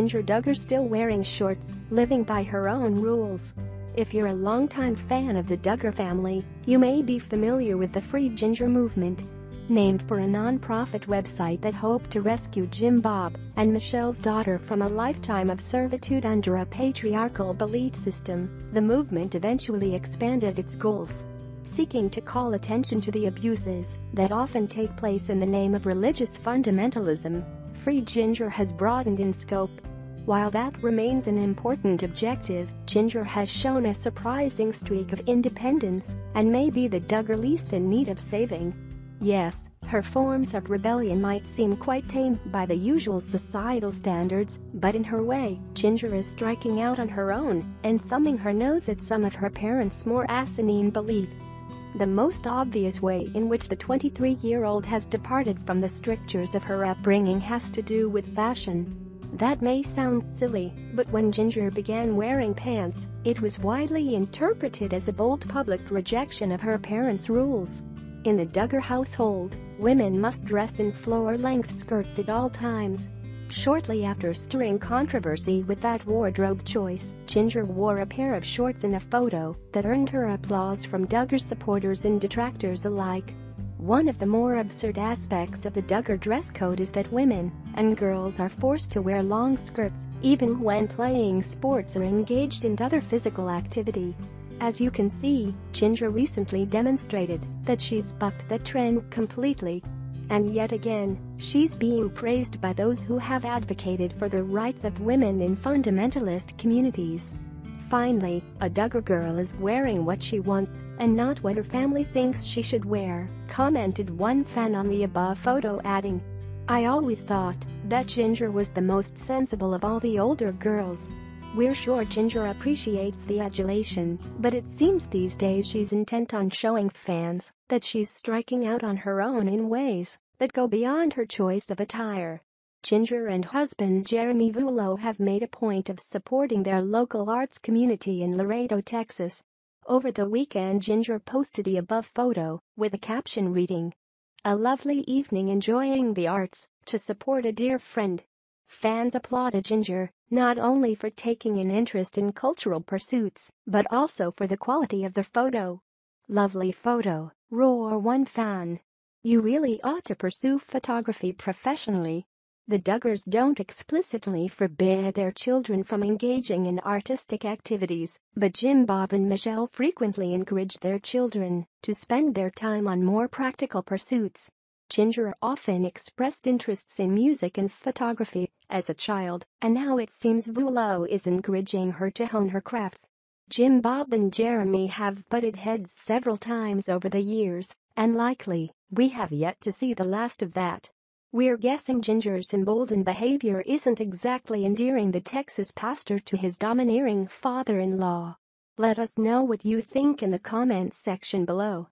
Jinger Duggar still wearing shorts, living by her own rules. If you're a longtime fan of the Duggar family, you may be familiar with the Free Jinger movement. Named for a non-profit website that hoped to rescue Jim Bob and Michelle's daughter from a lifetime of servitude under a patriarchal belief system, the movement eventually expanded its goals. Seeking to call attention to the abuses that often take place in the name of religious fundamentalism, Free Jinger has broadened in scope. While that remains an important objective, Jinger has shown a surprising streak of independence and may be the Duggar least in need of saving. Yes, her forms of rebellion might seem quite tame by the usual societal standards, but in her way, Jinger is striking out on her own and thumbing her nose at some of her parents' more asinine beliefs. The most obvious way in which the 23-year-old has departed from the strictures of her upbringing has to do with fashion. That may sound silly, but when Jinger began wearing pants, it was widely interpreted as a bold public rejection of her parents' rules. In the Duggar household, women must dress in floor-length skirts at all times. Shortly after stirring controversy with that wardrobe choice, Jinger wore a pair of shorts in a photo that earned her applause from Duggar supporters and detractors alike. One of the more absurd aspects of the Duggar dress code is that women and girls are forced to wear long skirts, even when playing sports or engaged in other physical activity. As you can see, Jinger recently demonstrated that she's bucked the trend completely. And yet again, she's being praised by those who have advocated for the rights of women in fundamentalist communities. Finally, a Duggar girl is wearing what she wants and not what her family thinks she should wear, commented one fan on the above photo, adding, "I always thought that Jinger was the most sensible of all the older girls. We're sure Jinger appreciates the adulation, but it seems these days she's intent on showing fans that she's striking out on her own in ways that go beyond her choice of attire." Jinger and husband Jeremy Vuolo have made a point of supporting their local arts community in Laredo, Texas. Over the weekend, Jinger posted the above photo with a caption reading, "A lovely evening enjoying the arts to support a dear friend." Fans applauded Jinger, not only for taking an interest in cultural pursuits, but also for the quality of the photo. "Lovely photo," roared one fan. "You really ought to pursue photography professionally." The Duggars don't explicitly forbid their children from engaging in artistic activities, but Jim Bob and Michelle frequently encourage their children to spend their time on more practical pursuits. Jinger often expressed interests in music and photography as a child, and now it seems Vuolo is encouraging her to hone her crafts. Jim Bob and Jeremy have butted heads several times over the years, and likely, we have yet to see the last of that. We're guessing Jinger's emboldened behavior isn't exactly endearing the Texas pastor to his domineering father-in-law. Let us know what you think in the comments section below.